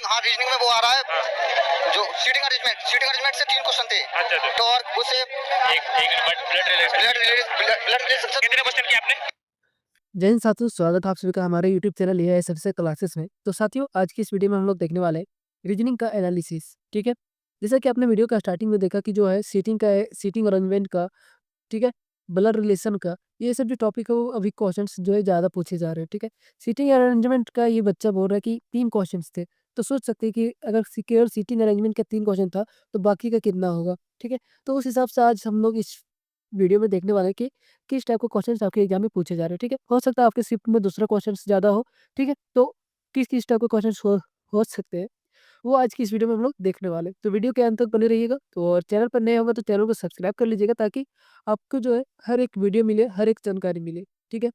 हाँ, रीजनिंग में वो आ रहा है हाँ। जो सीटिंग अरेंजमेंट से 3 क्वेश्चन थे। अच्छा, अच्छा। तो और उससे एक ब्लड रिलेशन से कितने क्वेश्चन किए आपने? जय हिंद साथियों, स्वागत है आप सभी का हमारे यूट्यूब चैनल ये है सबसे क्लासेस में। तो साथियों, आज की इस वीडियो में हम लोग देखने वाले हैं रीजनिंग का एनालिसिस। ठीक है, जैसा कि आपने वीडियो का स्टार्टिंग में देखा कि जो है सीटिंग अरेंजमेंट का, ठीक है, ब्लड रिलेशन का, ये सब जो टॉपिक है वो अभी क्वेश्चंस जो है ज़्यादा पूछे जा रहे हैं। ठीक है, सीटिंग अरेंजमेंट का ये बच्चा बोल रहा है कि 3 क्वेश्चंस थे, तो सोच सकते हैं कि अगर केवल सीटिंग अरेंजमेंट का 3 क्वेश्चन था, तो बाकी का कितना होगा। ठीक है, तो उस हिसाब से आज हम लोग इस वीडियो में देखने वाले हैं कि किस टाइप के क्वेश्चंस आपके एग्जाम में पूछे जा रहे हैं। ठीक है, हो सकता है आपके शिफ्ट में दूसरा क्वेश्चंस ज़्यादा हो। ठीक है, तो किस टाइप के क्वेश्चंस हो सकते हैं, वो आज की इस वीडियो में हम लोग देखने वाले हैं। तो वीडियो के अंत तक बने रहिएगा। तो और चैनल पर नए होंगे तो चैनल को सब्सक्राइब कर लीजिएगा, ताकि आपको जो है हर एक वीडियो मिले, हर एक जानकारी मिले। ठीक है,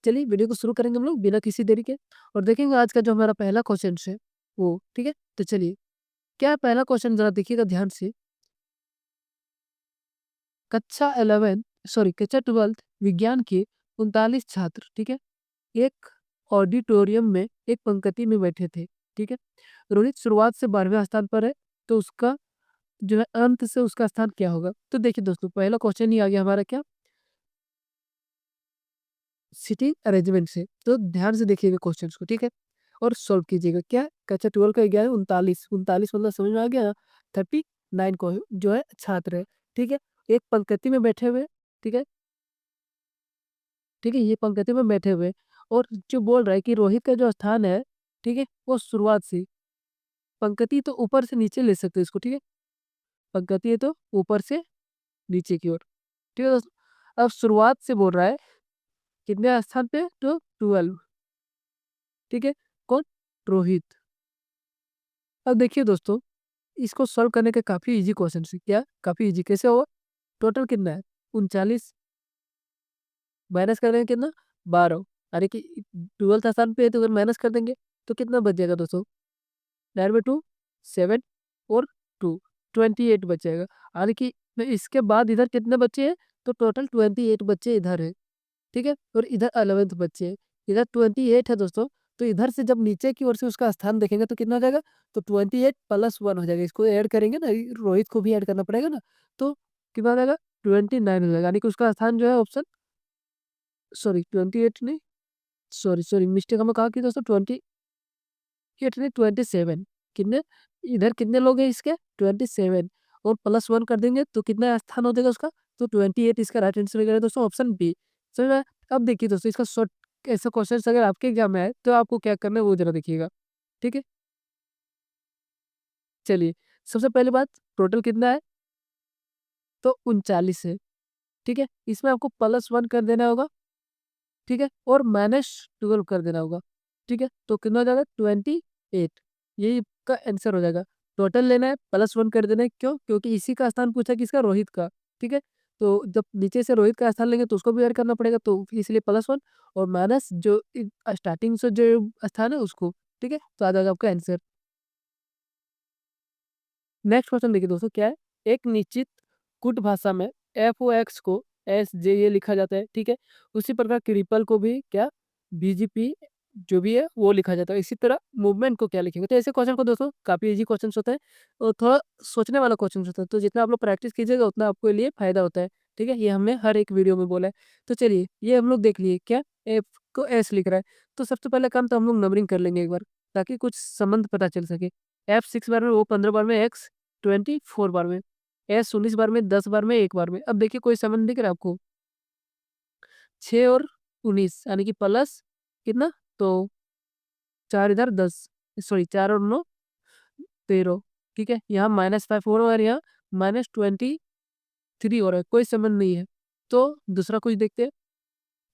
चलिए वीडियो को शुरू करेंगे हम लोग बिना किसी देरी के, और देखेंगे आज का जो हमारा पहला क्वेश्चन है वो। ठीक है, तो चलिए, क्या है पहला क्वेश्चन, जरा देखिएगा ध्यान से। कक्षा 12th विज्ञान के 39 छात्र, ठीक है, एक ऑडिटोरियम में एक पंक्ति में बैठे थे। ठीक है, रोहित शुरुआत से 12वें स्थान पर है, तो उसका जो है अंत से उसका स्थान क्या होगा। तो देखिए दोस्तों, पहला क्वेश्चन ही आ गया हमारा, क्या, सीटिंग अरेंजमेंट से। तो ध्यान से देखिएगा क्वेश्चन को, ठीक है, और सॉल्व कीजिएगा। क्या है? कक्षा 12 का गया है 39, 39 मतलब समझ में आ गया ना, 39 को जो है छात्र है। ठीक है, एक पंक्ति में बैठे हुए, ठीक है, ठीक है, ये पंक्ति में बैठे हुए, और जो बोल रहा है कि रोहित का जो स्थान है, ठीक है, वो शुरुआत से, पंक्ति तो ऊपर से नीचे ले सकते हैं इसको। ठीक है, पंक्ति है तो ऊपर से नीचे की ओर। ठीक है दोस्तों, अब शुरुआत से बोल रहा है कितने स्थान पे, तो 12। ठीक है, कौन, रोहित। अब देखिए दोस्तों, इसको सॉल्व करने के काफी इजी क्वेश्चन है। क्या, काफी इजी, कैसे होगा, टोटल कितना है 39, माइनस कर देंगे कितना, 12, यानी कि 12th स्थान पे है, तो अगर माइनस कर देंगे तो कितना बच जाएगा दोस्तों, 9/2 7 और 2 28 बचेगा। यानी कि इसके बाद इधर कितने बच्चे हैं, तो टोटल 28 बच्चे इधर है। ठीक है, और इधर 11th बच्चे हैं, इधर 28 है दोस्तों। तो इधर से जब नीचे की ओर से उसका स्थान देखेंगे तो कितना हो जाएगा, तो 28 + 1 हो जाएगा। इसको ऐड करेंगे ना, रोहित को भी ऐड करना पड़ेगा ना, तो कितना हो जाएगा, 29 हो जाएगा। यानी कि उसका स्थान जो है ऑप्शन, सॉरी 28 नहीं, सॉरी मिस्टेक हमें कहा कि दोस्तों 28 नहीं, 27। कितने, इधर कितने लोग हैं इसके, 27, और +1 कर देंगे तो कितना स्थान हो जाएगा उसका, तो 28 इसका राइट आंसर हो दोस्तों, ऑप्शन बी। समझ में आया? अब देखिए दोस्तों, इसका शॉर्ट ऐसा क्वेश्चन अगर आपके एग्जाम में आए तो आपको क्या करना है वो जरा देखिएगा। ठीक है, चलिए, सबसे पहली बात, टोटल कितना है, तो 39 है। ठीक है, इसमें आपको +1 कर देना होगा। ठीक है, और -12 कर देना होगा। ठीक है, तो कितना हो जाएगा, 28, यही इसका आंसर हो जाएगा। टोटल लेना है, +1 कर देना है, क्यों, क्योंकि इसी का स्थान पूछा, किसका, रोहित का। ठीक है, तो जब नीचे से रोहित का स्थान लेंगे तो उसको भी ऐड करना पड़ेगा, तो इसलिए +1, और माइनस जो स्टार्टिंग से जो स्थान है उसको। ठीक है, तो आ जाएगा आपका आंसर। नेक्स्ट क्वेश्चन देखिए दोस्तों, क्या है, एक निश्चित कुट भाषा में FOX को SJA लिखा जाता है। ठीक है, उसी प्रकार ट्रिपल को भी क्या, BGP जो भी है वो लिखा जाता है। इसी तरह मूवमेंट को क्या लिखेंगे। तो ऐसे क्वेश्चन को दोस्तों काफी इजी क्वेश्चन होता है, और थोड़ा सोचने वाला क्वेश्चन होता है, तो जितना आप लोग प्रैक्टिस कीजिएगा उतना आपके लिए फायदा होता है। ठीक है, ये हमने हर एक वीडियो में बोला है। तो चलिए, ये हम लोग देख लिए, क्या, F को S लिख रहा है, तो सबसे पहले काम तो हम लोग नंबरिंग कर लेंगे एक बार, ताकि कुछ संबंध पता चल सके। F 6 बार में, वो 15 बार में, X 24 बार में, S 19 बार में, 10 बार में, 1 बार में। अब देखिए कोई संबंध दिख रहा है आपको, 6 और 19, यानी कि प्लस कितना, तो 4 इधर 10, सॉरी 4 और 9 13। ठीक है, यहाँ -5 हो रहा है और यहाँ -23 हो रहा है, कोई संबंध नहीं है। तो दूसरा कुछ देखते हैं।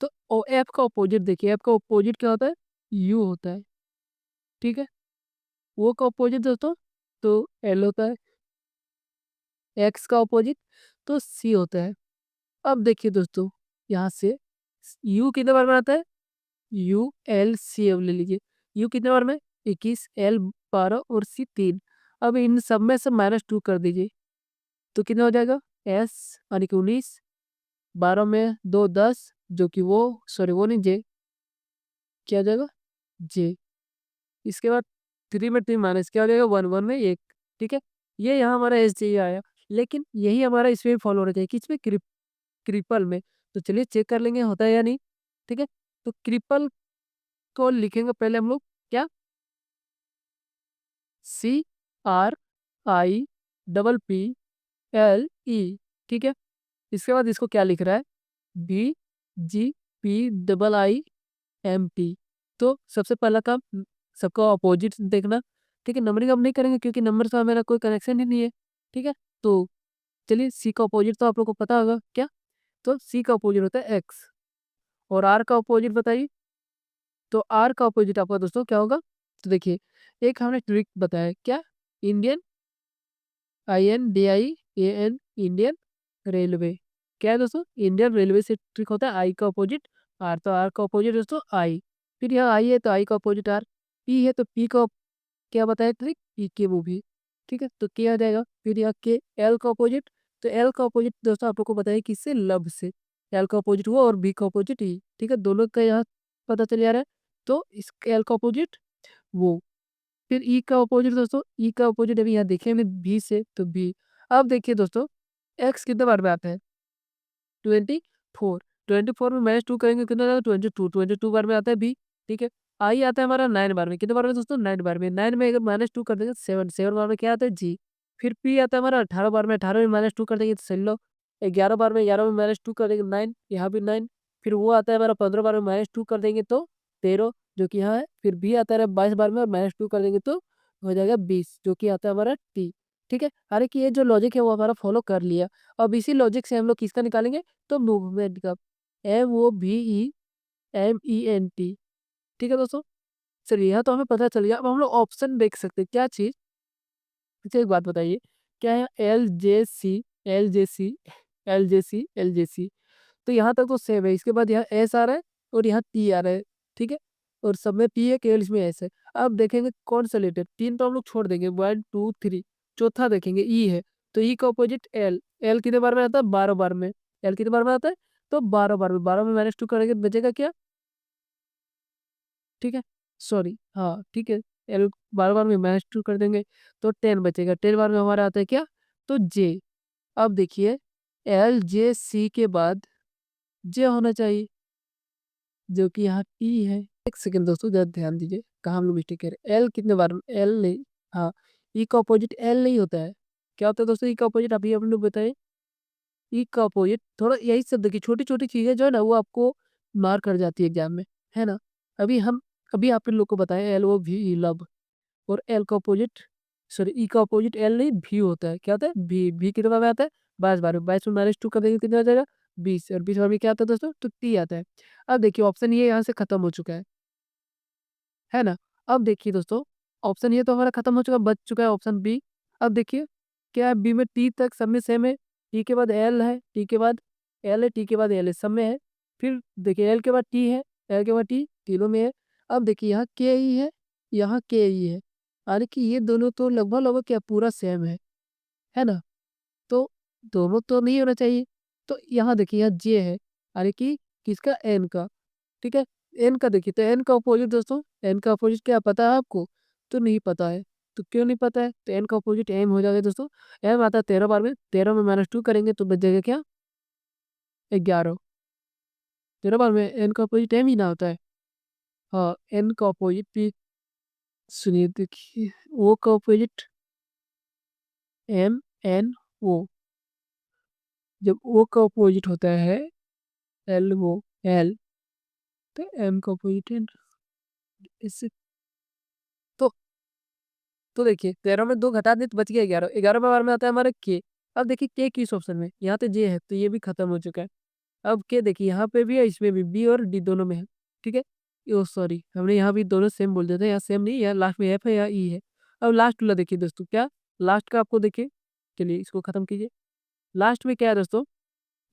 तो एफ का अपोजिट देखिए, एफ का अपोजिट क्या होता है, यू होता है। ठीक है, वो का अपोजिट दोस्तों, तो एल होता है। एक्स का अपोजिट तो सी होता है। अब देखिए दोस्तों, यहाँ से यू कितने बार में आता है, यू एल सी, अब ले लीजिए, यू कितने बार में, 21, एल 12 और सी 3। अब इन सब में से -2 कर दीजिए, तो कितना हो जाएगा, एस यानी कि 19, 12 में 2 10, जो कि वो, सॉरी वो नहीं, जे, क्या हो जाएगा, जे। इसके बाद 3 में 3 माइनस क्या हो जाएगा 1, 1 में 1, ठीक है? ये यहाँ हमारा एसजे आया, लेकिन यही हमारा इसमें फॉलो होना चाहिए, किसमें? ट्रिपल में। तो चलिए चेक कर लेंगे होता है या नहीं, ठीक है? तो ट्रिपल को लिखेंगे पहले हम लोग क्या? CRIPPLE, ठीक है? इसके बाद इसको क्या लिख रहा है? BGPIIMT। तो सबसे पहला काम सबका ऑपोजिट देखना, ठीक है? नंबरिंग अब नहीं करेंगे क्योंकि नंबर से मेरा कोई कनेक्शन ही नहीं है, ठीक है? तो चलिए सी का ऑपोजिट तो आप लोग को पता होगा क्या? तो सी का ऑपोजिट होता है एक्स, और आर का ऑपोजिट बताइए। तो आर का ऑपोजिट आपका दोस्तों क्या होगा? तो देखिए, एक हमने ट्रिक बताया क्या? Indian, INDIAN, Indian railway. क्या है दोस्तों? इंडियन रेलवे से ट्रिक होता है आई का ऑपोजिट आर। तो आर का ऑपोजिट दोस्तों आई, फिर यहाँ आई है तो आई का ऑपोजिट आर, पी है तो पी का क्या बताया ट्रिक? पी के मूवी, ठीक है? तो क्या आ जाएगा? फिर यहाँ के एल का ऑपोजिट, तो एल का ऑपोजिट दोस्तों आप लोग को बताया किससे? लब से। एल का ऑपोजिट वो और बी का ऑपोजिट ई, ठीक है? दोनों का यहाँ पता चल जा रहा है। तो इस एल का ऑपोजिट वो, फिर ई का ऑपोजिट दोस्तों, ई का ऑपोजिट अभी यहाँ देखे हमने बी से, तो बी। अब देखिए दोस्तों, एक्स कितने बार में आता है? 24। 24 में -2 करेंगे कितना जाएगा? 22। 22 बार में आता है बी, ठीक है? आई आता है हमारा 9 बार में, कितने बार में दोस्तों? 9 बार में। 9 में अगर -2 कर देंगे 7, 7 बार में क्या आता है? जी। फिर पी आता है हमारा 18 बार में, 18 में -2 कर देंगे तो सही लो। 11 बार में, 11 में -2 कर देंगे 9, यहाँ भी 9। फिर वो आता है हमारा 15 बार में -2 कर देंगे तो 13, जो कि यहाँ है। फिर बी आता है 22 बार में और -2 कर देंगे तो हो जाएगा 20, जो कि आता है हमारा टी, ठीक है? हालांकि ये जो लॉजिक है वो हमारा फॉलो कर लिया। अब इसी लॉजिक से हम लोग किसका निकालेंगे? तो मूवमेंट का, MOVEMENT, ठीक है दोस्तों? चलिए यहाँ तो हमें पता चल गया। अब हम लोग ऑप्शन देख सकते हैं, क्या चीज़? अच्छा एक बात बताइए, क्या है LJC, LJC, LJC, LJC? तो यहाँ तक तो सेम है, इसके बाद यहाँ एस आ रहा है और यहाँ टी आ रहा है, ठीक है? और सब में पी है, केवल इसमें एस है। अब देखेंगे कौन सा लेटर, 3 तो हम लोग छोड़ देंगे, 1 2 3। चौथा देखेंगे ई है, तो ई का ऑपोजिट एल। एल कितने बार में आता है? 12 बार में। एल कितने बार में आता है? तो 12 बार में। 12 में -2 करेंगे तो बचेगा क्या? ठीक है, सॉरी, हाँ ठीक है। एल 12 बार में -2 कर देंगे तो 10 बचेगा। 10 बार में हमारा आता है क्या? तो जे। अब देखिए, एल जे सी के बाद जे होना चाहिए, जो कि यहाँ टी है। एक सेकंड दोस्तों, जरा ध्यान दीजिए कहाँ हम लोग मिस्टेक कर रहे हैं। एल कितने बार में? एल नहीं, हाँ, ई का अपोजिट एल नहीं होता है। क्या होता है दोस्तों ई का अपोजिट? अभी हम लोग बताए, ई का अपोजिट थोड़ा यही सब देखिए, छोटी छोटी चीजें जो है ना वो आपको मार कर जाती है एग्जाम में, है ना? अभी हम अभी आप इन लोग को बताए LOVE, लब। और एल का अपोजिट, सॉरी, ई का अपोजिट एल नहीं भी होता है। क्या होता है? भी। भी कितने बार में आता है? 22 बार में। 22 में -2 कर देंगे कितना आ जाएगा? 20। और 20 बार में क्या आता है दोस्तों? तो टी आता है। अब देखिए ऑप्शन ये यहाँ से खत्म हो चुका है ना? अब देखिए दोस्तों, ऑप्शन ये तो हमारा खत्म हो चुका, बच चुका है ऑप्शन बी। अब देखिए क्या है? बी में टी तक सब में सेम है, टी के बाद एल है, टी के बाद एल है, टी के बाद एल है, सब में है। फिर देखिए एल के बाद टी है, एल के बाद टी, तीनों में है। अब देखिए यहाँ के ई है, यहाँ के ई है, हालांकि ये दोनों तो लगभग लगभग क्या पूरा सेम है ना? तो दोनों तो नहीं होना चाहिए। तो यहाँ देखिए यहाँ जे है, हालांकि किसका? एन का, ठीक है? एन का देखिए, तो एन का अपोजिट दोस्तों, एन का अपोजिट क्या पता है आपको? तो नहीं पता है। तो क्यों नहीं पता है? तो एन का अपोजिट एम हो जाएगा दोस्तों। एम आता है 13 बार में, 13 में -2 करेंगे तो बच जाएगा क्या? 11। 13 बार में एन का अपोजिट एम ही ना होता है। हाँ, एन का अपोजिट भी, सुनिए देखिए, ओ का अपोजिट MNO। जब ओ का अपोजिट होता है LOL, तो एम का अपोजिट है इससे। तो तो देखिए 13 में 2 घटा दें तो बच गया 11। 11 बार में आता है हमारा के। अब देखिए के किस ऑप्शन में? यहाँ तो जे है, तो ये भी खत्म हो चुका है। अब के देखिए यहाँ पे भी है, इसमें भी, बी और डी दोनों में है, ठीक है? ओ सॉरी, हमने यहाँ भी दोनों सेम बोल देते हैं, यहाँ सेम नहीं, यहाँ लास्ट में एफ है, यहाँ ई है। अब लास्ट वाला देखिए दोस्तों, क्या लास्ट का आपको देखिए, चलिए इसको खत्म कीजिए। लास्ट में क्या है दोस्तों?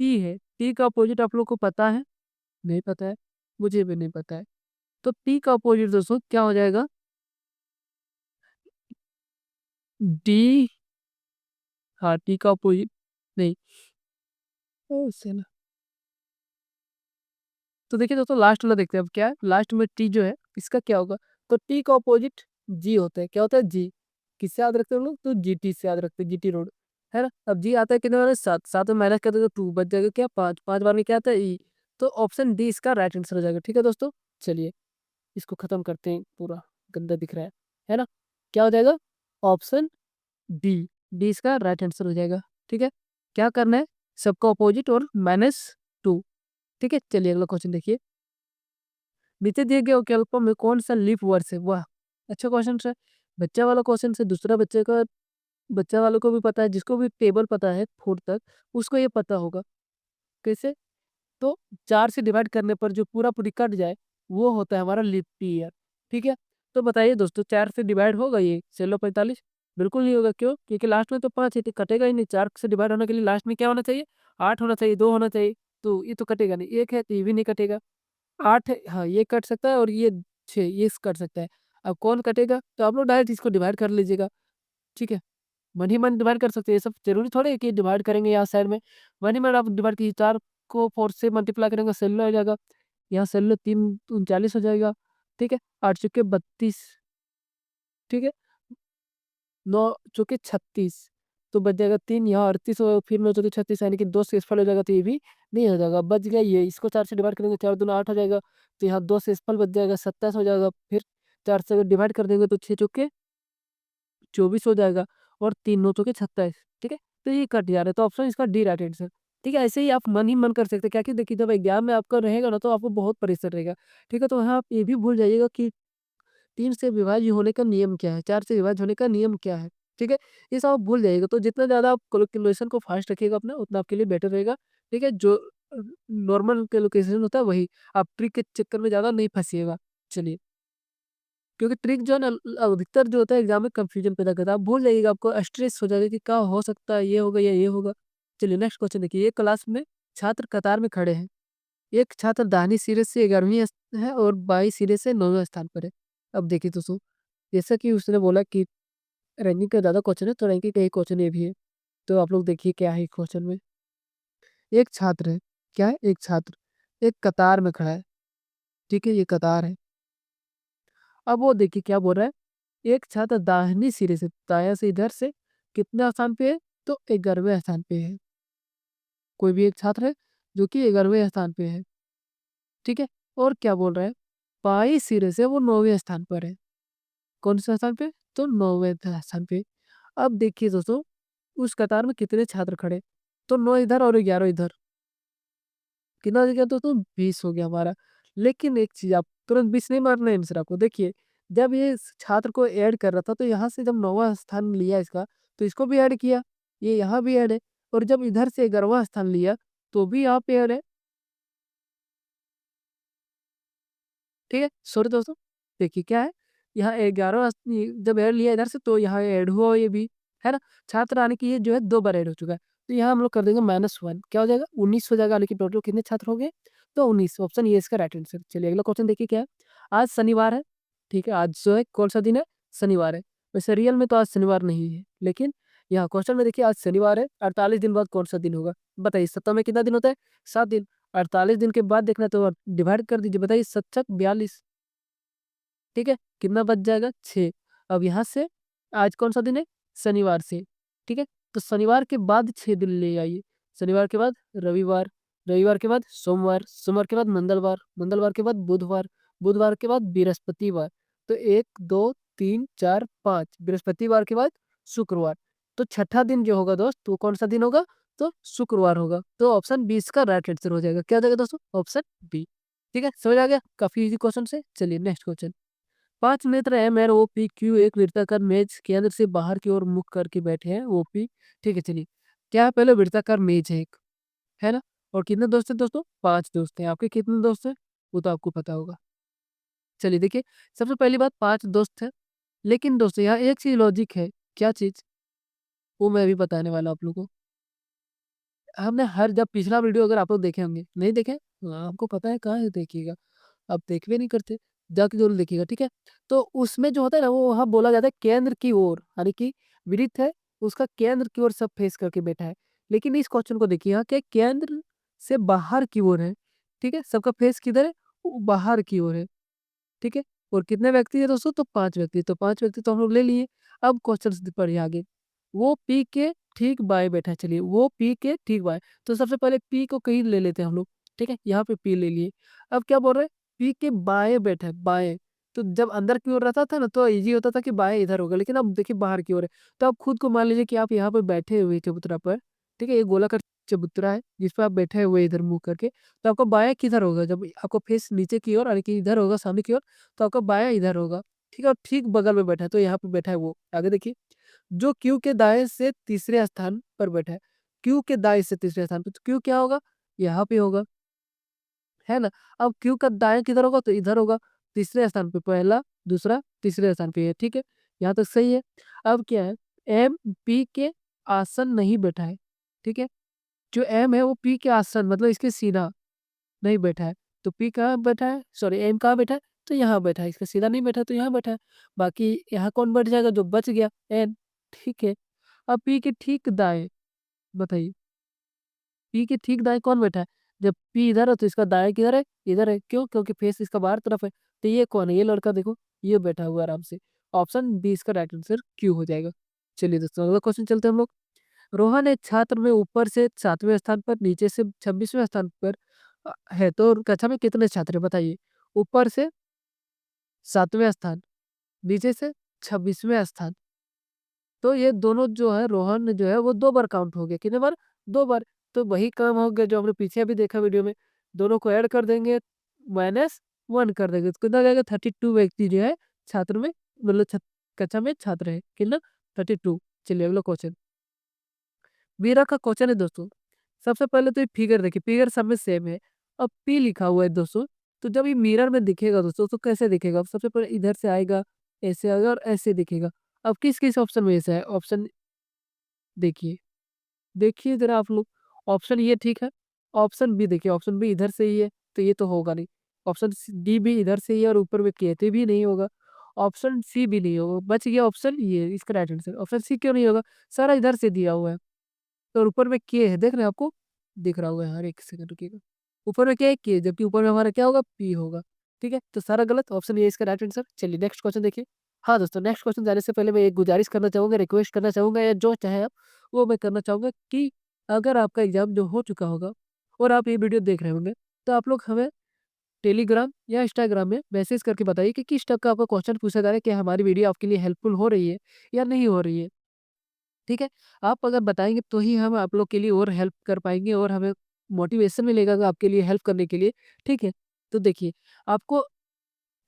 टी है। टी का अपोजिट आप लोग को पता है? नहीं पता है, मुझे भी नहीं पता है। तो टी का अपोजिट दोस्तों क्या हो जाएगा? डी। हाँ, टी का अपोजिट नहीं, ओ सेना। तो देखिए दोस्तों लास्ट वाला देखते हैं अब क्या है। लास्ट में टी जो है इसका क्या होगा? तो टी का अपोजिट जी होता है, क्या होता है जी? किससे याद रखते हैं हम लोग? तो जीटी से याद रखते हैं, जीटी रोड, है ना? अब जी आता है कितने बार? 7, 7 में माइनस कर दो तो 2 बच जाएगा क्या? 5, 5 बार में क्या आता है? ई। तो ऑप्शन डी इसका राइट आंसर हो जाएगा, ठीक है दोस्तों? चलिए, इसको खत्म करते हैं, पूरा गंदा दिख रहा है ना? क्या हो जाएगा? ऑप्शन डी, डी इसका राइट आंसर हो जाएगा, ठीक है? क्या करना है? सबका अपोजिट और -2, ठीक है? चलिए अगला क्वेश्चन देखिए। नीचे दिए गए विकल्पों में कौन सा लीफ वर्ड्स है? वाह! अच्छा क्वेश्चन है। बच्चा वाला क्वेश्चन से दूसरा बच्चे का बच्चा वालों को भी पता है, जिसको भी टेबल पता है 4 तक, उसको ये पता होगा। कैसे? तो 4 से डिवाइड करने पर जो पूरा-पूरी कट जाए, वो होता है हमारा लीप ईयर, ठीक है? तो बताइए दोस्तों 4 से डिवाइड होगा ये 1645? बिल्कुल नहीं होगा, क्यों? क्योंकि लास्ट में तो 5 है, तो कटेगा ही नहीं। 4 से डिवाइड होने के लिए लास्ट में क्या होना चाहिए? 8 होना चाहिए, 2 होना चाहिए, तो ये तो कटेगा नहीं। 1 है, तो ये भी नहीं कटेगा। 8 है, हाँ, ये कट सकता है और ये 6 ये कट सकता है। अब कौन कटेगा? तो आप लोग डायरेक्ट इसको डिवाइड कर लीजिएगा, ठीक है? मन ही मन डिवाइड कर सकते हैं, ये सब ज़रूरी थोड़ी है कि डिवाइड करेंगे यहाँ साइड में। मन ही मन आप डिवाइड कीजिए, 4 को 4 से मल्टीप्लाई करेंगे 16 हो जाएगा। यहाँ 16 3 39 हो जाएगा, ठीक है? 8 चौके 32, ठीक है? 9 चौके 36, तो बच जाएगा 3, यहाँ 38 और फिर 9 चौके 36 यानी कि 2 शेषफल हो जाएगा, तो ये भी नहीं हो जाएगा। बच गया ये, इसको 4 से डिवाइड करेंगे 4 दूना 8 हो जाएगा, तो यहाँ 2 शेषफल बच जाएगा 27 हो जाएगा। फिर 4 से अगर डिवाइड कर देंगे तो 6 चौके 24 हो जाएगा और 3 9 चौके 27, ठीक है? तो ये कट जा रहा है, तो ऑप्शन इसका डी राइट आंसर, ठीक है? ऐसे ही आप मन ही मन कर सकते हैं, क्या कि देखिए जब एग्जाम में आपका रहेगा ना, तो आपको बहुत प्रेशर रहेगा, ठीक है? तो यहाँ आप ये भी भूल जाइएगा कि 3 से विभाज्य होने का नियम क्या है, 4 से विभाज्य होने का नियम क्या है, ठीक है? ये सब आप भूल जाइएगा, तो जितना ज़्यादा आप कैलकुलेशन को फास्ट रखिएगा अपना, उतना आपके लिए बेटर रहेगा, ठीक है? जो नॉर्मल कैलकुलेशन होता है वही, आप ट्रिक के चक्कर में ज़्यादा नहीं फँसिएगा। चलिए, क्योंकि ट्रिक जो है ना अधिकतर जो होता है एग्जाम में कंफ्यूजन पैदा करता है। आप भूल जाइएगा, आपको स्ट्रेस हो जाएगा कि क्या हो सकता है, ये होगा या ये होगा। चलिए नेक्स्ट क्वेश्चन देखिए, एक क्लास में छात्र कतार में खड़े हैं। एक छात्र दाहिनी सिरे से 11वीं है और बाईं सिरे से 9वें स्थान पर है। अब देखिए दोस्तों, जैसा कि उसने बोला कि रैंकिंग का ज़्यादा क्वेश्चन है, तो रैंकिंग का एक क्वेश्चन ये भी है। तो आप लोग देखिए क्या है क्वेश्चन में। एक छात्र है, क्या है? एक छात्र एक कतार में खड़ा है, ठीक है? ये कतार है। अब वो देखिए क्या बोल रहा है, एक छात्र दाहिनी सिरे से, दायां से इधर से कितने स्थान पे है? तो 11वें स्थान पे है। कोई भी एक छात्र है जो कि 11वें स्थान पे है, ठीक है? और क्या बोल रहा है, बाईं सिरे से वो 9वें स्थान पर है। कौन से स्थान पे? तो 9वें स्थान पे। अब देखिए दोस्तों, उस कतार में कितने छात्र खड़े? तो 9 इधर और 11 इधर। कितना हो गया दोस्तों? 20 हो गया हमारा। लेकिन एक चीज़, आप तुरंत 20 नहीं मारना है आंसर आपको। देखिए, जब ये छात्र को ऐड कर रहा था, तो यहाँ से जब 9वां स्थान लिया इसका, तो इसको भी ऐड किया। ये यहाँ भी ऐड है, और जब इधर से 11वां स्थान लिया, तो भी यहाँ पे ऐड है। ठीक है? सॉरी दोस्तों, देखिए क्या है, यहाँ 11वां जब ऐड लिया इधर से, तो यहाँ ऐड हुआ ये भी, है ना? छात्र आने की ये जो है 2 बार ऐड हो चुका है। तो यहाँ हम लोग कर देंगे -1, क्या हो जाएगा? 19 हो जाएगा, लेकिन टोटल कितने छात्र हो गए? तो 19, ऑप्शन ये इसका राइट आंसर। चलिए अगला क्वेश्चन देखिए क्या है? आज शनिवार है, ठीक है? आज जो है कौन-सा दिन है? शनिवार है। वैसे रियल में तो आज शनिवार नहीं है, लेकिन यहाँ क्वेश्चन में देखिए आज शनिवार है, 48 दिन बाद कौन-सा दिन होगा? बताइए, सप्ताह में कितना दिन होता है? 7 दिन। 48 दिन के बाद देखना है तो डिवाइड कर दीजिए, बताइए 7 42, ठीक है? कितना बच जाएगा? 6। अब यहाँ से आज कौन-सा दिन है? शनिवार से, ठीक है? तो शनिवार के बाद 6 दिन ले आइए। शनिवार के बाद रविवार, रविवार के बाद सोमवार, सोमवार के बाद मंगलवार, मंगलवार के बाद बुधवार, बुधवार के बाद बृहस्पतिवार। तो 1, 2, 3, 4, 5, बृहस्पतिवार के बाद शुक्रवार। तो छठा दिन जो होगा दोस्त, वो कौन-सा दिन होगा? तो शुक्रवार होगा। तो ऑप्शन बी इसका राइट आंसर हो जाएगा। क्या हो जाएगा दोस्तों? Option B. ठीक है? समझ आ गया? काफ़ी ईज़ी क्वेश्चन है। चलिए नेक्स्ट क्वेश्चन। 5 मित्र M N O P Q एक वृत्ताकार मेज के अंदर से बाहर की ओर मुख करके बैठे हैं ओपी, ठीक है? चलिए, क्या है? पहले वृत्ताकार मेज है एक, है ना? और कितने दोस्त हैं दोस्तों? 5 दोस्त हैं। आपके कितने दोस्त हैं? वो तो आपको पता होगा। चलिए देखिए, सबसे पहली बात 5 दोस्त हैं, लेकिन दोस्तों यहाँ एक चीज़ लॉजिक है। क्या चीज़? वो मैं अभी बताने वाला हूँ आप लोगों को। हमने हर जब पिछला वीडियो अगर आप लोग देखे होंगे, नहीं देखे? आपको पता है, कहाँ से देखिएगा, आप देखबे नहीं करते, जाके ज़रूर देखिएगा, ठीक है? तो उसमें जो होता है ना, वो वहाँ बोला जाता है केंद्र की ओर, यानी कि वृत्त है, उसका केंद्र की ओर सब फेस करके बैठा है। लेकिन इस क्वेश्चन को देखिए, यहाँ क्या है, केंद्र से बाहर की ओर है, ठीक है? सबका फेस किधर है? वो बाहर की ओर है, ठीक है? और कितने व्यक्ति है दोस्तों? तो 5 व्यक्ति। तो 5 व्यक्ति तो हम लोग ले लिए। अब क्वेश्चन पढ़िए आगे। वो पी के ठीक बाएँ बैठा है। चलिए, वो पी के ठीक बाएँ। तो सबसे पहले पी को कहीं ले लेते हैं हम लोग, ठीक है? यहाँ पे पी ले लिए। अब क्या बोल रहे हैं? पी के बाएँ बैठा है, बाएँ। तो जब अंदर की ओर रहता था ना तो ईज़ी होता था कि बाएँ इधर होगा, लेकिन अब देखिए बाहर की ओर है। तो आप खुद को मान लीजिए कि आप यहाँ पे बैठे हुए चबूतरा पर, ठीक है? ये गोलाकार चबूतरा है, जिस पे आप बैठे हुए इधर मुँह करके, तो आपका बायाँ किधर होगा? जब आपका फेस नीचे की ओर यानी कि इधर होगा सामने की ओर, तो आपका बायाँ इधर होगा, ठीक है? और ठीक बगल में बैठा है, तो यहाँ पे बैठा है वो। आगे देखिए, जो क्यू के दाएँ से तीसरे स्थान पर बैठा है। क्यू के दाएँ से तीसरे स्थान पे, तो क्यू क्या होगा? यहाँ पे होगा, है ना? अब क्यू का दाएँ किधर होगा? तो इधर होगा, तीसरे स्थान पे, पहला, दूसरा, तीसरे स्थान पे है, ठीक है? यहाँ तक सही है। अब क्या है? एम पी के आसन नहीं बैठा है, ठीक है? जो एम है वो पी के आसन मतलब इसके सीधा नहीं बैठा है। तो पी कहाँ बैठा है? सॉरी, एम कहाँ बैठा है? तो यहाँ बैठा है। इसका सीधा नहीं बैठा है तो यहाँ बैठा है। बाकी यहाँ कौन बैठ जाएगा? जो बच गया एन, ठीक है? अब पी के ठीक दाएँ बताइए, पी के ठीक दाएँ कौन बैठा है? जब पी इधर है तो इसका दाएँ किधर है? इधर है। क्यों? क्योंकि फेस इसका बाहर तरफ है। तो ये कौन है? ये लड़का देखो, ये बैठा हुआ है आराम से। ऑप्शन बी इसका राइट आंसर क्यू हो जाएगा। चलिए दोस्तों, अगला क्वेश्चन चलते हैं हम लोग। रोहन एक छात्र में ऊपर से 7वें स्थान पर, नीचे से 26वें स्थान पर है, तो कक्षा में कितने छात्र हैं बताइए? ऊपर से 7वें स्थान, नीचे से 26वें स्थान। तो ये दोनों जो है रोहन जो है वो 2 बार काउंट हो गया। कितने बार? 2 बार। तो वही काम हो गया जो हमने पीछे अभी देखा वीडियो में। दोनों को ऐड कर देंगे, -1 कर देंगे। तो कितना जाएगा? 32 व्यक्ति जो है छात्र में मतलब कक्षा में छात्र है। कितना? 32। चलिए अगला क्वेश्चन। मेरा का क्वेश्चन है दोस्तों। सबसे पहले तो ये फिगर देखिए, फिगर सब में सेम है। अब पी लिखा हुआ है दोस्तों, तो जब ये मिरर में दिखेगा दोस्तों तो कैसे दिखेगा? सबसे पहले इधर से आएगा, ऐसे आएगा और ऐसे दिखेगा। अब किस-किस ऑप्शन में ऐसा है? ऑप्शन देखिए, देखिए ज़रा आप लोग, ऑप्शन ये ठीक है। ऑप्शन बी देखिए, ऑप्शन बी इधर से ही है, तो ये तो होगा नहीं। ऑप्शन डी भी इधर से ही है और ऊपर में कहते भी नहीं होगा। ऑप्शन सी भी नहीं होगा, बच गया ऑप्शन ये, इसका राइट आंसर। ऑप्शन सी क्यों नहीं होगा? सारा इधर से दिया हुआ है। तो ऊपर में के है, देख रहे हैं आपको? दिख रहा होगा यार, 1 सेकंड रुकिएगा। ऊपर में क्या है? के, जबकि ऊपर में हमारा क्या होगा? पी होगा। ठीक है? तो सारा गलत, ऑप्शन ए इसका राइट आंसर। चलिए नेक्स्ट क्वेश्चन देखिए। हाँ दोस्तों, नेक्स्ट क्वेश्चन जाने से पहले मैं एक गुज़ारिश करना चाहूँगा, रिक्वेस्ट करना चाहूँगा या जो चाहे आप, वो मैं करना चाहूँगा कि अगर आपका एग्ज़ाम जो हो चुका होगा और आप ये वीडियो देख रहे होंगे, तो आप लोग हमें टेलीग्राम या इंस्टाग्राम में मैसेज करके बताइए कि किस टाइप का आपका क्वेश्चन पूछा जा रहा है, क्या हमारी वीडियो आपके लिए हेल्पफुल हो रही है या नहीं हो रही है। ठीक है? आप अगर बताएँगे तो ही हम आप लोग के लिए और हेल्प कर पाएँगे और हमें मोटिवेशन मिलेगा आपके लिए हेल्प करने के लिए, ठीक है? तो देखिए, आपको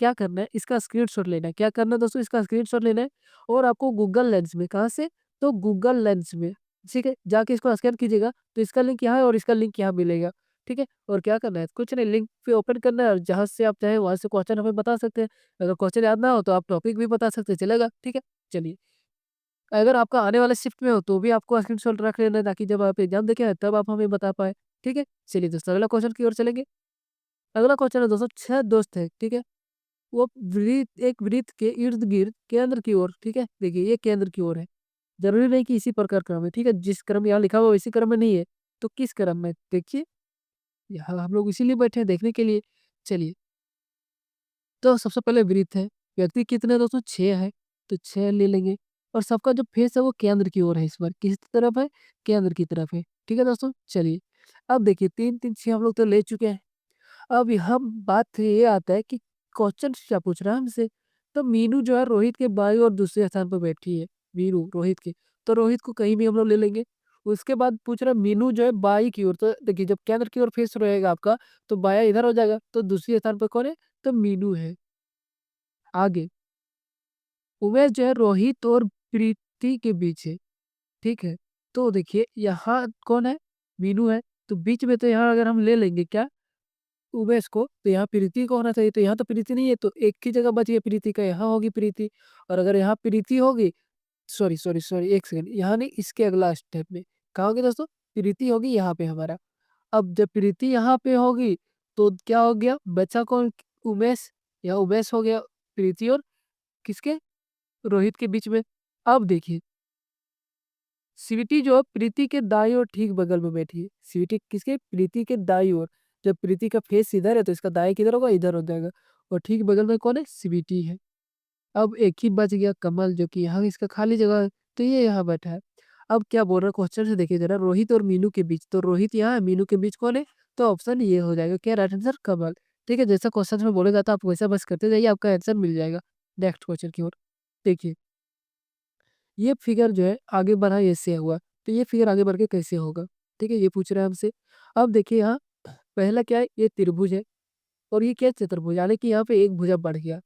क्या करना है, इसका स्क्रीनशॉट लेना है। क्या करना है दोस्तों? इसका स्क्रीनशॉट लेना है और आपको गूगल लेंस में, कहाँ से? तो गूगल लेंस में, ठीक है? जाके इसको स्कैन कीजिएगा, तो इसका लिंक यहाँ है और इसका लिंक यहाँ मिलेगा, ठीक है? और क्या करना है? कुछ नहीं, लिंक पे ओपन करना है और जहाँ से आप चाहें वहाँ से क्वेश्चन हमें बता सकते हैं। अगर क्वेश्चन याद ना हो तो आप टॉपिक भी बता सकते हैं, चलेगा, ठीक है? चलिए। अगर आपका आने वाले शिफ्ट में हो तो भी आपको स्क्रीनशॉट रख लेना है ताकि जब आप एग्ज़ाम देके आएँ तब आप हमें बता पाएँ, ठीक है? चलिए दोस्तों, अगला क्वेश्चन की ओर चलेंगे। अगला क्वेश्चन है दोस्तों, 6 दोस्त हैं, ठीक है? वो एक वृत्त के इर्द-गिर्द केंद्र की ओर, ठीक है? देखिए ये केंद्र की ओर है। ज़रूरी नहीं कि इसी प्रकार क्रम है, ठीक है? जिस क्रम यहाँ लिखा हुआ है इसी क्रम में नहीं है, तो किस क्रम में? देखिए, यहाँ हम लोग इसीलिए बैठे हैं देखने के लिए। चलिए, तो सबसे पहले वृत्त है, व्यक्ति कितने हैं दोस्तों? 6 हैं, तो 6 ले लेंगे और सबका जो फेस है वो केंद्र की ओर है इस बार, किस तरफ है? केंद्र की तरफ है, ठीक है दोस्तों? चलिए, अब देखिए 3, 3, 6 हम लोग तो ले चुके हैं। अब यहाँ बात ये आता है कि क्वेश्चन क्या पूछ रहा है हमसे? तो मीनू जो है रोहित के बाईं ओर दूसरे स्थान पर बैठी है, मीनू रोहित के, तो रोहित को कहीं भी हम लोग ले लेंगे। उसके बाद पूछ रहा है मीनू जो है बाईं की ओर, तो देखिए जब केंद्र की ओर फेस रहेगा आपका, तो बायाँ इधर हो जाएगा, तो दूसरे स्थान पर कौन है? तो मीनू है। आगे, उमेश जो है रोहित और प्रीति के बीच है, ठीक है? तो देखिए यहाँ कौन है? मीनू है, तो बीच में तो यहाँ अगर हम ले लेंगे क्या? उमेश को, तो यहाँ प्रीति को होना चाहिए, तो यहाँ तो प्रीति नहीं है, तो एक ही जगह बची है प्रीति का, यहाँ होगी प्रीति। और अगर यहाँ प्रीति होगी, सॉरी, सॉरी, सॉरी, 1 सेकंड, यहाँ नहीं, इसके अगला स्टेप में, कहाँ होगी दोस्तों? प्रीति होगी यहाँ पे हमारा। अब जब प्रीति यहाँ पे होगी, तो क्या हो गया? बचा कौन? उमेश। यहाँ उमेश हो गया प्रीति और किसके? रोहित के बीच में। अब देखिए, स्वीटी जो है प्रीति के दाईं ओर ठीक बगल में बैठी है। स्वीटी किसके? प्रीति के दाईं ओर। जब प्रीति का फेस इधर है तो इसका दाएँ किधर होगा? इधर हो जाएगा। और ठीक बगल में कौन है? सीबीटी है। अब एक ही बच गया कमल जो कि यहाँ इसका खाली जगह है, तो ये यहाँ बैठा है। अब क्या बोल रहा है क्वेश्चन से देखिए ज़रा रोहित और मीनू के बीच, तो रोहित यहाँ है, मीनू के बीच कौन है? तो ऑप्शन ये हो जाएगा क्या राइट आंसर कमल। ठीक है, जैसा क्वेश्चन में बोलेगा तो आप वैसा बस करते जाइए आपका आंसर मिल जाएगा। नेक्स्ट क्वेश्चन की ओर देखिए, ये फिगर जो है आगे बढ़ा ऐसे हुआ, तो ये फिगर आगे बढ़ के कैसे होगा? ठीक है, ये पूछ रहा है हमसे। अब देखिए यहाँ पहला क्या है? ये त्रिभुज है और ये क्या है? चतुर्भुज, यानी कि यहाँ पे एक भुजा बढ़ गया।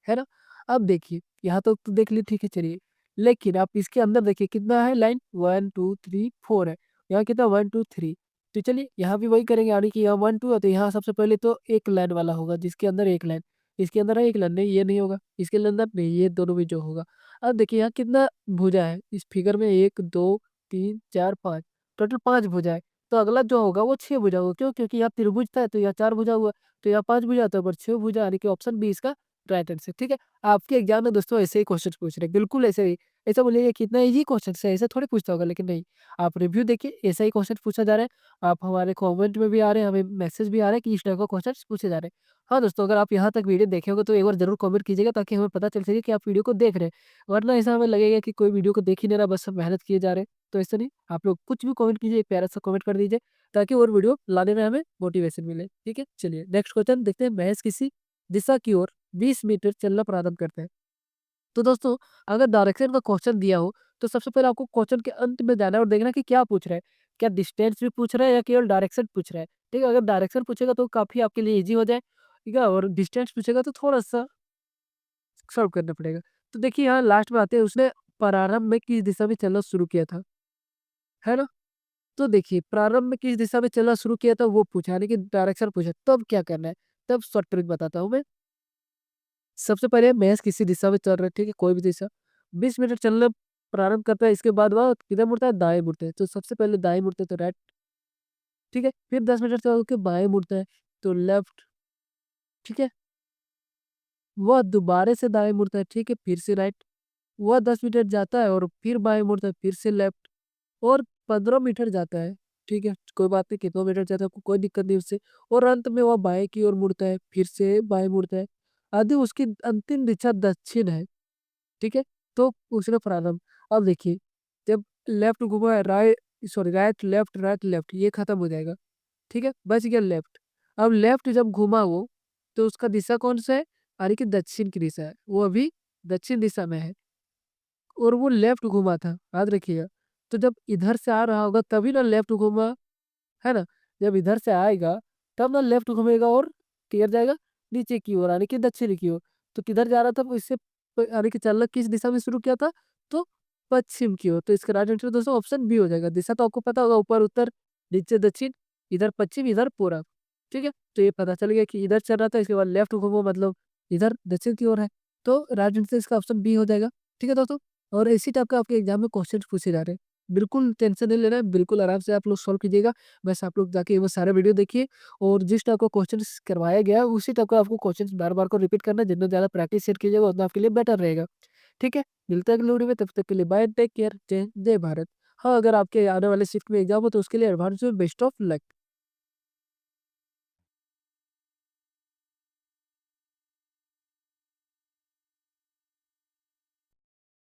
है ना? अब देखिए, यहाँ तक तो देख ली ठीक है चलिए। लेकिन आप इसके अंदर देखिए कितना है लाइन 1, 2, 3, 4 है। यहाँ कितना 1, 2, 3 तो चलिए यहाँ भी वही करेंगे यानी कि यहाँ 1, 2 है तो यहाँ सबसे पहले तो एक लाइन वाला होगा जिसके अंदर एक लाइन। इसके अंदर है एक लाइन नहीं ये नहीं होगा, इसके अंदर नहीं ये दोनों में जो होगा। अब देखिए यहाँ कितना भुजा है इस फिगर में 1, 2, 3, 4, 5 टोटल 5 भुजा है। तो अगला जो होगा वो 6 भुजा होगा क्यों? क्योंकि यहाँ त्रिभुज था तो यहाँ 4 भुजा हुआ, तो यहाँ 5 भुजा तो ऊपर 6 भुजा यानी कि ऑप्शन बी इसका राइट आंसर ठीक है। आपके एग्जाम में दोस्तों ऐसे ही क्वेश्चन पूछ रहे हैं, बिल्कुल ऐसे ही। ऐसा बोलिए कितना इजी क्वेश्चन है, ऐसा थोड़ी पूछता होगा लेकिन नहीं। आप रिव्यू देखिए ऐसा ही क्वेश्चन पूछा जा रहा है। आप हमारे कमेंट में भी आ रहे हैं, हमें मैसेज भी आ रहा है कि इस टाइप का क्वेश्चन पूछे जा रहे हैं। हाँ दोस्तों, अगर आप यहाँ तक वीडियो देखे होंगे तो एक बार जरूर कमेंट कीजिएगा ताकि हमें पता चल सके कि आप वीडियो को देख रहे हैं। वरना ऐसा हमें लगेगा कि कोई वीडियो को देख ही नहीं रहा, बस सब मेहनत किए जा रहे हैं। तो ऐसा नहीं, आप लोग कुछ भी कमेंट कीजिए, एक प्यारा सा कमेंट कर दीजिए ताकि और वीडियो लाने में हमें मोटिवेशन मिले। ठीक है, चलिए नेक्स्ट क्वेश्चन देखते हैं। महज किसी दिशा की ओर 20 मीटर चलना प्रारंभ करते हैं। तो दोस्तों, अगर डायरेक्शन का क्वेश्चन दिया हो, तो सबसे पहले आपको क्वेश्चन के अंत में जाना है और देखना कि क्या पूछ रहा है। क्या डिस्टेंस भी पूछ रहा है या केवल डायरेक्शन पूछ रहा है? ठीक है, अगर डायरेक्शन पूछेगा तो काफ़ी आपके लिए ईज़ी हो जाए, ठीक है? और डिस्टेंस पूछेगा तो थोड़ा-सा सॉल्व करना पड़ेगा। तो देखिए यहाँ लास्ट में आते हैं उसने प्रारंभ में किस दिशा में चलना शुरू किया था, है ना? तो देखिए प्रारंभ में किस दिशा में चलना शुरू किया था वो पूछा, यानी कि डायरेक्शन पूछा। तब क्या करना है? तब शॉर्ट ट्रिक बताता हूँ मैं। सबसे पहले मैच किसी दिशा में चल रहा है, ठीक है? कोई भी दिशा। 20 मिनट चलना प्रारंभ करता है, इसके बाद वह किधर मुड़ता है? दाएँ मुड़ता है। तो सबसे पहले दाएँ मुड़ता है तो राइट, ठीक है? फिर 10 मीटर चल के बाएँ मुड़ता है तो लेफ्ट, ठीक है? वह दोबारा से दाएँ मुड़ता है, ठीक है? फिर से राइट। वह 10 मीटर जाता है और फिर बाएँ मुड़ता है, फिर से लेफ्ट और 15 मीटर जाता है, ठीक है? कोई बात नहीं, कितना मीटर जाता है आपको कोई दिक्कत नहीं उससे। और अंत में वह बाएँ की ओर मुड़ता है, फिर से बाएँ मुड़ता है। आगे उसकी अंतिम दिशा दक्षिण है। ठीक है? तो उसने प्रारंभ अब देखिए, जब लेफ्ट घुमा राइट, लेफ्ट ये खत्म हो जाएगा, ठीक है? बच गया लेफ्ट। अब लेफ्ट जब घुमा वो, तो उसका दिशा कौन-सा है? यानी कि दक्षिण की दिशा है। वो अभी दक्षिण दिशा में है और वो लेफ्ट घुमा था, याद रखिएगा। तो जब इधर से आ रहा होगा तभी ना लेफ्ट घूमा, है ना? जब इधर से आएगा तब ना लेफ्ट घूमेगा और किधर जाएगा? नीचे की ओर यानी कि दक्षिण की ओर। तो किधर जा रहा था वो इससे यानी कि चलना किस दिशा में शुरू किया था? तो पश्चिम की ओर। तो इसका राइट आंसर दोस्तों ऑप्शन बी हो जाएगा। दिशा तो आपको पता होगा ऊपर उत्तर, नीचे दक्षिण, इधर पश्चिम, इधर पूरब। ठीक है? तो ये पता चल गया कि इधर चल रहा था इसके बाद लेफ्ट घूमो मतलब इधर दक्षिण की ओर है। तो राइट आंसर इसका ऑप्शन बी हो जाएगा। ठीक है दोस्तों? और इसी टाइप का आपके एग्जाम में क्वेश्चन पूछे जा रहे हैं। बिल्कुल टेंशन नहीं लेना है, बिल्कुल आराम से आप लोग सॉल्व कीजिएगा। बस आप लोग जाके वो सारे वीडियो देखिए और जिस टाइप का क्वेश्चंस करवाया गया है, उसी टाइप का आपको क्वेश्चंस बार-बार को रिपीट करना है। जितना ज़्यादा प्रैक्टिस सेट कीजिएगा उतना आपके लिए बेटर रहेगा। ठीक है? मिलते हैं अगले वीडियो में, तब तक के लिए बाय, टेक केयर, जय जय भारत। हाँ, अगर आपके आने वाले शिफ्ट में एग्जाम हो तो उसके लिए एडवांस में बेस्ट ऑफ लक।